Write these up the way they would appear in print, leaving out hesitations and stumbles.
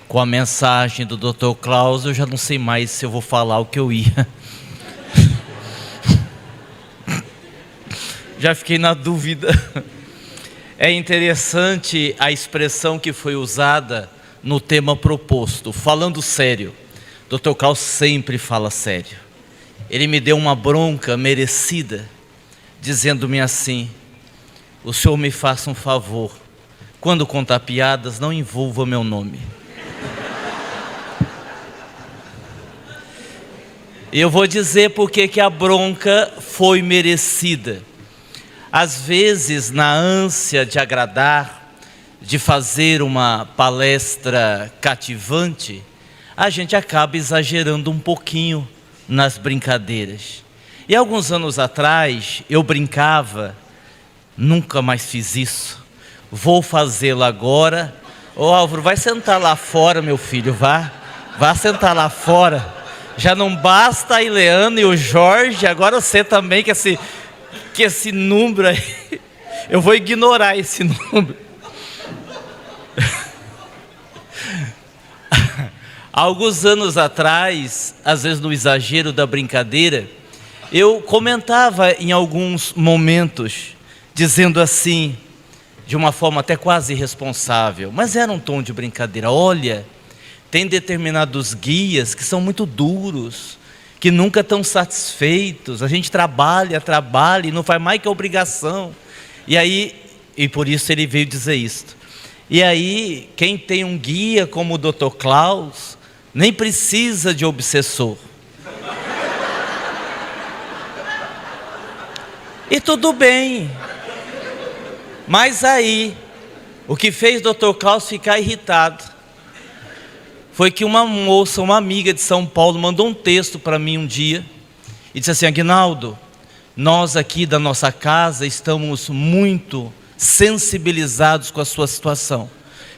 Com a mensagem do Dr. Klaus, eu já não sei mais se eu vou falar o que eu ia. Já fiquei na dúvida. É interessante a expressão que foi usada no tema proposto, falando sério. Dr. Klaus sempre fala sério. Ele me deu uma bronca merecida, dizendo-me assim: o senhor me faça um favor, quando contar piadas, não envolva meu nome. E eu vou dizer porque que a bronca foi merecida. Às vezes, na ânsia de agradar, de fazer uma palestra cativante, a gente acaba exagerando um pouquinho nas brincadeiras. E alguns anos atrás, eu brincava, nunca mais fiz isso, vou fazê-lo agora. Ô Álvaro, vai sentar lá fora, meu filho, vá sentar lá fora. Já não basta a Ileana e o Jorge, agora você também, que esse número aí, eu vou ignorar esse número. Há alguns anos atrás, às vezes no exagero da brincadeira, eu comentava em alguns momentos, dizendo assim, de uma forma até quase irresponsável, mas era um tom de brincadeira: olha, tem determinados guias que são muito duros, que nunca estão satisfeitos, a gente trabalha e não faz mais que a obrigação. E por isso ele veio dizer isto. E aí, quem tem um guia como o Dr. Klaus, nem precisa de obsessor. E tudo bem. Mas aí, o que fez o Dr. Klaus ficar irritado foi que uma moça, uma amiga de São Paulo, mandou um texto para mim um dia e disse assim: Aguinaldo, nós aqui da nossa casa estamos muito sensibilizados com a sua situação.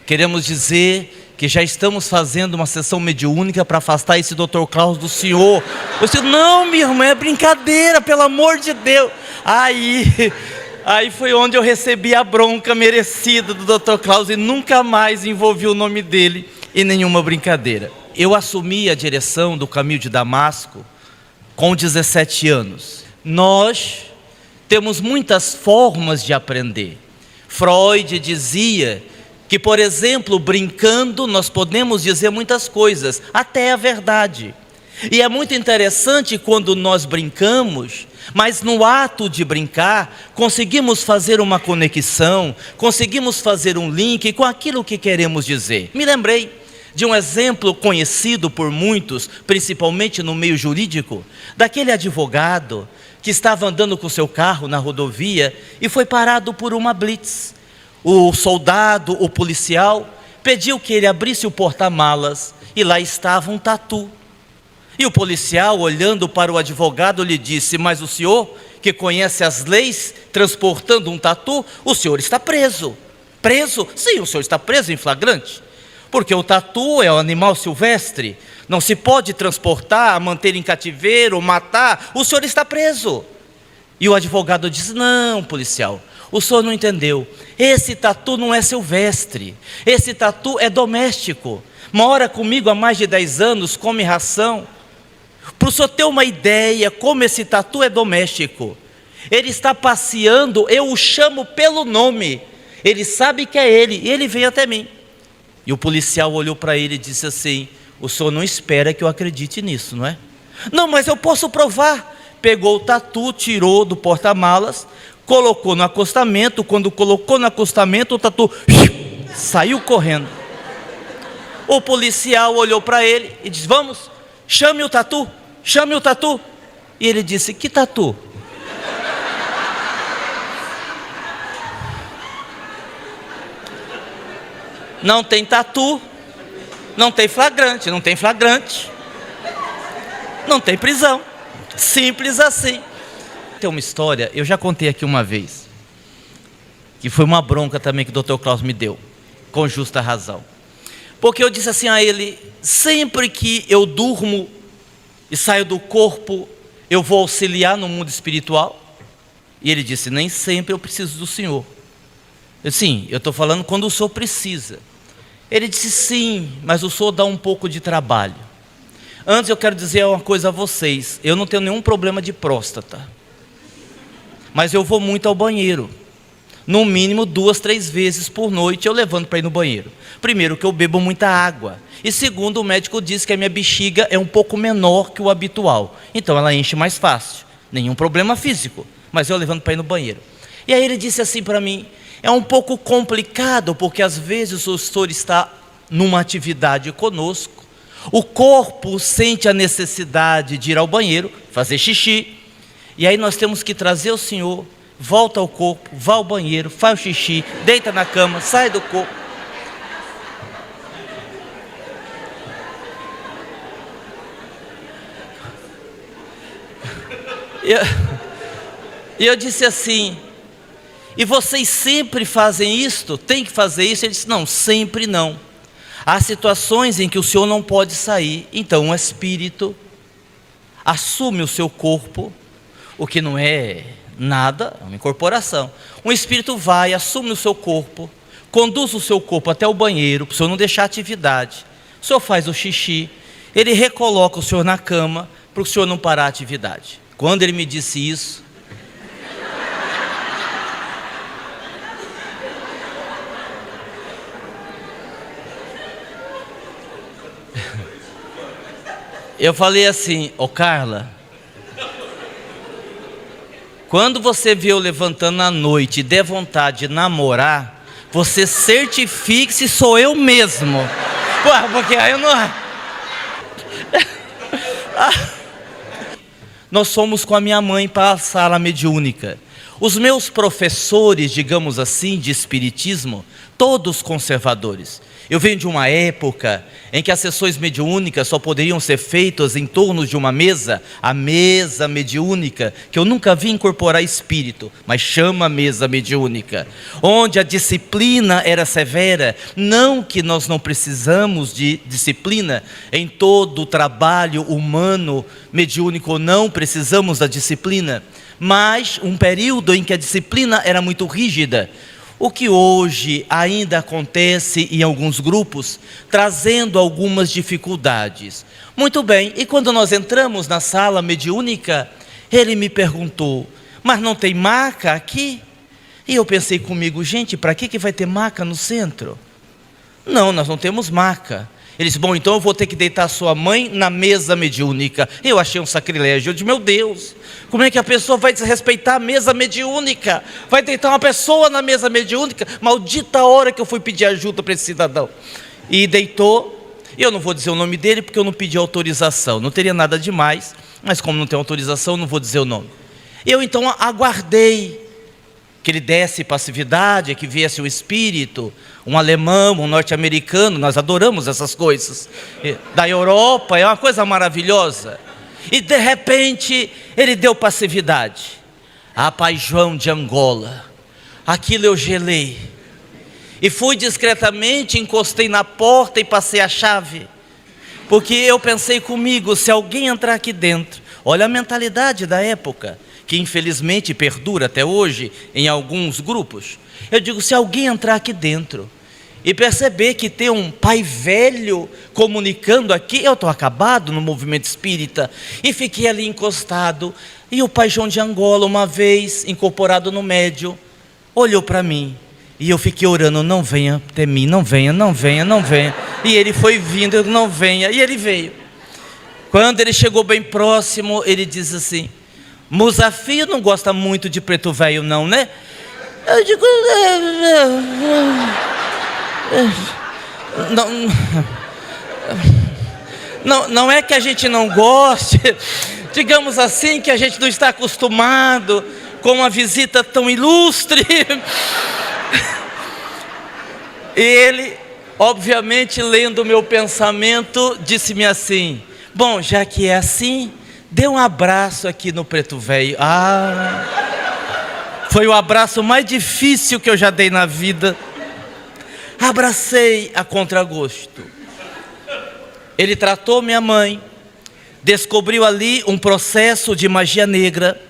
Queremos dizer que já estamos fazendo uma sessão mediúnica para afastar esse Dr. Klaus do senhor. Eu disse: não, minha irmã, é brincadeira, pelo amor de Deus. Aí foi onde eu recebi a bronca merecida do Dr. Klaus e nunca mais envolvi o nome dele em nenhuma brincadeira. Eu assumi a direção do Caminho de Damasco com 17 anos. Nós temos muitas formas de aprender. Freud dizia que, por exemplo, brincando, nós podemos dizer muitas coisas, até a verdade. E é muito interessante quando nós brincamos, mas no ato de brincar, conseguimos fazer uma conexão, conseguimos fazer um link com aquilo que queremos dizer. Me lembrei de um exemplo conhecido por muitos, principalmente no meio jurídico, daquele advogado que estava andando com seu carro na rodovia e foi parado por uma blitz. O soldado, o policial, pediu que ele abrisse o porta-malas e lá estava um tatu. E o policial, olhando para o advogado, lhe disse: mas o senhor, que conhece as leis, transportando um tatu, o senhor está preso. Preso? Sim, o senhor está preso em flagrante. Porque o tatu é um animal silvestre, não se pode transportar, manter em cativeiro, matar, o senhor está preso. E o advogado disse: não, policial, o senhor não entendeu, esse tatu não é silvestre, esse tatu é doméstico, mora comigo há mais de 10 anos, come ração. Para o senhor ter uma ideia como esse tatu é doméstico, ele está passeando, eu o chamo pelo nome, ele sabe que é ele, e ele veio até mim. E o policial olhou para ele e disse assim: o senhor não espera que eu acredite nisso, não é? Não, mas eu posso provar. Pegou o tatu, tirou do porta-malas, colocou no acostamento. Quando colocou no acostamento, o tatu saiu correndo. O policial olhou para ele e disse: vamos, chame o tatu, chame o tatu. E ele disse: que tatu? Não tem tatu, não tem flagrante, não tem prisão, simples assim. Tem uma história, eu já contei aqui uma vez, que foi uma bronca também que o Dr. Klaus me deu, com justa razão. Porque eu disse assim a ele: sempre que eu durmo e saio do corpo, eu vou auxiliar no mundo espiritual? E ele disse: nem sempre eu preciso do senhor. Eu, sim, eu estou falando quando o senhor precisa. Ele disse: sim, mas o senhor dá um pouco de trabalho. Antes eu quero dizer uma coisa a vocês: eu não tenho nenhum problema de próstata, mas eu vou muito ao banheiro. No mínimo 2, 3 vezes por noite eu levanto para ir no banheiro. Primeiro, que eu bebo muita água. E segundo, o médico disse que a minha bexiga é um pouco menor que o habitual. Então ela enche mais fácil. Nenhum problema físico, mas eu levanto para ir no banheiro. E aí ele disse assim para mim: é um pouco complicado, porque às vezes o senhor está numa atividade conosco, o corpo sente a necessidade de ir ao banheiro, fazer xixi, e aí nós temos que trazer o senhor, volta ao corpo, vá ao banheiro, faz o xixi, deita na cama, sai do corpo. E eu disse assim: e vocês sempre fazem isto? Tem que fazer isso? Ele disse: não, sempre não. Há situações em que o senhor não pode sair, então um espírito assume o seu corpo, o que não é nada, é uma incorporação. Um espírito vai, assume o seu corpo, conduz o seu corpo até o banheiro, para o senhor não deixar atividade. O senhor faz o xixi, ele recoloca o senhor na cama, para o senhor não parar a atividade. Quando ele me disse isso, eu falei assim: ô Carla, quando você vê eu levantando à noite e der vontade de namorar, você certifique se sou eu mesmo. Pô, porque aí eu não... Nós fomos com a minha mãe para a sala mediúnica. Os meus professores, digamos assim, de espiritismo, todos conservadores. Eu venho de uma época em que as sessões mediúnicas só poderiam ser feitas em torno de uma mesa, a mesa mediúnica, que eu nunca vi incorporar espírito, mas chama mesa mediúnica, onde a disciplina era severa. Não que nós não precisamos de disciplina em todo o trabalho humano mediúnico, não precisamos da disciplina, mas um período em que a disciplina era muito rígida, o que hoje ainda acontece em alguns grupos, trazendo algumas dificuldades. Muito bem, e quando nós entramos na sala mediúnica, ele me perguntou: mas não tem maca aqui? E eu pensei comigo: gente, para que vai ter maca no centro? Não, nós não temos maca. Ele disse: bom, então eu vou ter que deitar sua mãe na mesa mediúnica. Eu achei um sacrilégio. Eu disse: meu Deus, como é que a pessoa vai desrespeitar a mesa mediúnica? Vai deitar uma pessoa na mesa mediúnica? Maldita hora que eu fui pedir ajuda para esse cidadão. E deitou. Eu não vou dizer o nome dele porque eu não pedi autorização. Não teria nada demais, mas como não tem autorização, eu não vou dizer o nome. Eu então aguardei que ele desse passividade, que viesse o espírito, um alemão, um norte-americano. Nós adoramos essas coisas, da Europa, é uma coisa maravilhosa. E de repente, ele deu passividade. Ah, Pai João de Angola, aquilo eu gelei, e fui discretamente, encostei na porta e passei a chave, porque eu pensei comigo: se alguém entrar aqui dentro, olha a mentalidade da época, que infelizmente perdura até hoje em alguns grupos. Eu digo: se alguém entrar aqui dentro e perceber que tem um pai velho comunicando aqui, eu estou acabado no movimento espírita. E fiquei ali encostado, e o Pai João de Angola, uma vez incorporado no médium, olhou para mim, e eu fiquei orando: não venha até mim, não venha, não venha, não venha. E ele foi vindo: eu não venha, e ele veio. Quando ele chegou bem próximo, ele diz assim: Musafir não gosta muito de preto velho não, né? Eu digo: não é que a gente não goste, digamos assim, que a gente não está acostumado com uma visita tão ilustre. E ele, obviamente, lendo o meu pensamento, disse-me assim: bom, já que é assim, dê um abraço aqui no preto velho. Foi o abraço mais difícil que eu já dei na vida. Abracei a contragosto. Ele tratou minha mãe, descobriu ali um processo de magia negra,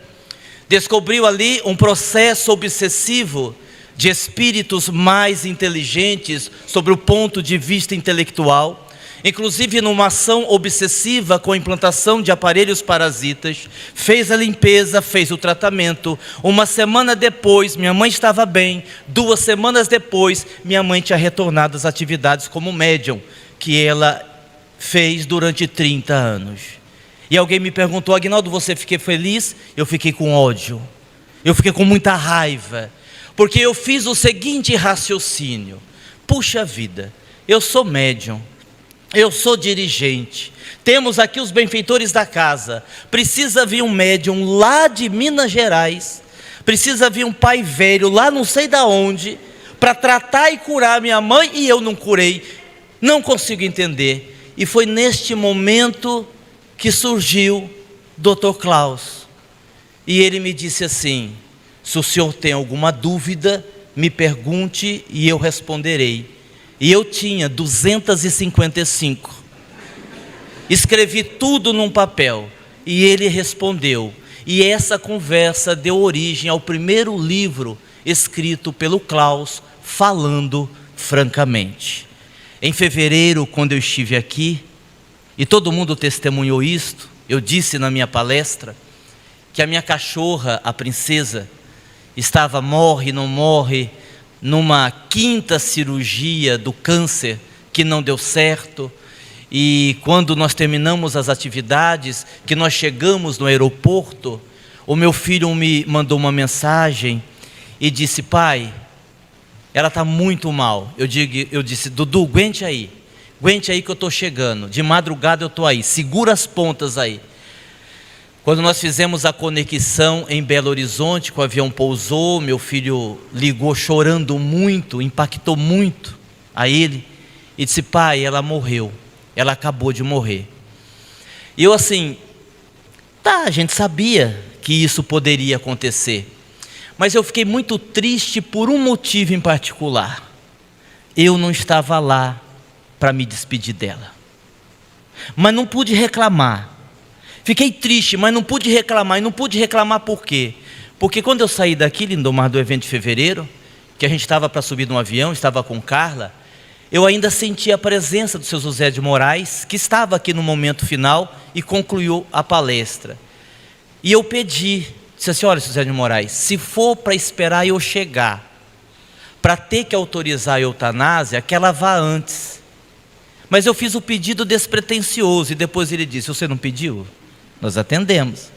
descobriu ali um processo obsessivo de espíritos mais inteligentes sobre o ponto de vista intelectual, inclusive numa ação obsessiva com a implantação de aparelhos parasitas, fez a limpeza, fez o tratamento. Uma semana depois, minha mãe estava bem. 2 semanas depois, minha mãe tinha retornado às atividades como médium, que ela fez durante 30 anos. E alguém me perguntou: Aguinaldo, você fiquei feliz? Eu fiquei com ódio, eu fiquei com muita raiva, porque eu fiz o seguinte raciocínio: puxa vida, eu sou médium, eu sou dirigente, temos aqui os benfeitores da casa, precisa vir um médium lá de Minas Gerais, precisa vir um pai velho lá não sei da onde, para tratar e curar minha mãe, e eu não curei, não consigo entender. E foi neste momento que surgiu Dr. Klaus, e ele me disse assim: se o senhor tem alguma dúvida, me pergunte e eu responderei. E eu tinha 255, escrevi tudo num papel, e ele respondeu, e essa conversa deu origem ao primeiro livro escrito pelo Klaus, Falando Francamente. Em fevereiro, quando eu estive aqui, e todo mundo testemunhou isto, eu disse na minha palestra, que a minha cachorra, a princesa, estava morre, não morre, numa 5ª cirurgia do câncer, que não deu certo. E quando nós terminamos as atividades, que nós chegamos no aeroporto, o meu filho me mandou uma mensagem e disse: pai, ela está muito mal. Eu disse: Dudu, aguente aí que eu estou chegando, de madrugada eu estou aí, segura as pontas aí. Quando nós fizemos a conexão em Belo Horizonte, que o avião pousou, meu filho ligou chorando muito, impactou muito a ele, e disse: pai, ela morreu, ela acabou de morrer. E eu assim, a gente sabia que isso poderia acontecer, mas eu fiquei muito triste por um motivo em particular: eu não estava lá para me despedir dela, mas não pude reclamar. Fiquei triste, mas não pude reclamar. E não pude reclamar por quê? Porque quando eu saí daqui, Lindomar, do evento de fevereiro, que a gente estava para subir num avião, estava com Carla, eu ainda senti a presença do seu José de Moraes, que estava aqui no momento final e concluiu a palestra. E eu disse assim: olha, José de Moraes, se for para esperar eu chegar, para ter que autorizar a eutanásia, que ela vá antes. Mas eu fiz o pedido despretensioso, e depois ele disse: você não pediu? Nós atendemos.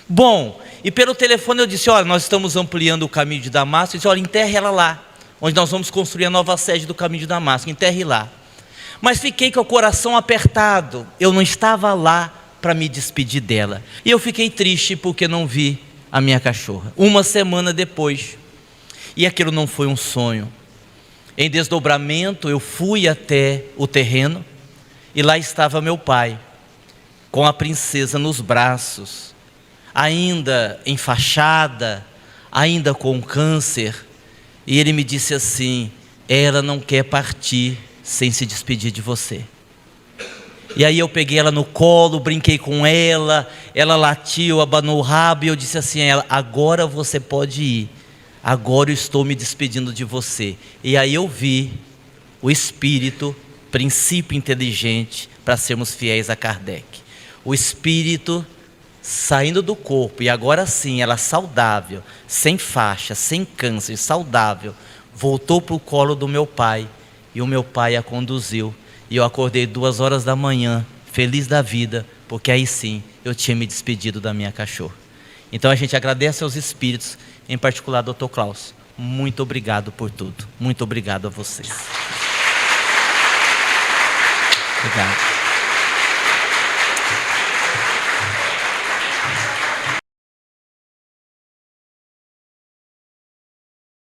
Bom, e pelo telefone eu disse: olha, nós estamos ampliando o Caminho de Damasco. Ele disse: olha, enterre ela lá, onde nós vamos construir a nova sede do Caminho de Damasco, enterre lá. Mas fiquei com o coração apertado, eu não estava lá para me despedir dela. E eu fiquei triste porque não vi a minha cachorra. 1 semana depois, e aquilo não foi um sonho. Em desdobramento, eu fui até o terreno, e lá estava meu pai, com a princesa nos braços, ainda enfaixada, ainda com câncer. E ele me disse assim: ela não quer partir sem se despedir de você. E aí eu peguei ela no colo, brinquei com ela, ela latiu, abanou o rabo, e eu disse assim a ela: agora você pode ir, agora eu estou me despedindo de você. E aí eu vi o espírito, princípio inteligente, para sermos fiéis a Kardec. O espírito saindo do corpo, e agora sim, ela saudável, sem faixa, sem câncer, saudável, voltou para o colo do meu pai, e o meu pai a conduziu, e eu acordei 2 horas da manhã, feliz da vida, porque aí sim, eu tinha me despedido da minha cachorra. Então a gente agradece aos espíritos, em particular Dr. Klaus. Muito obrigado por tudo, muito obrigado a vocês. Obrigado.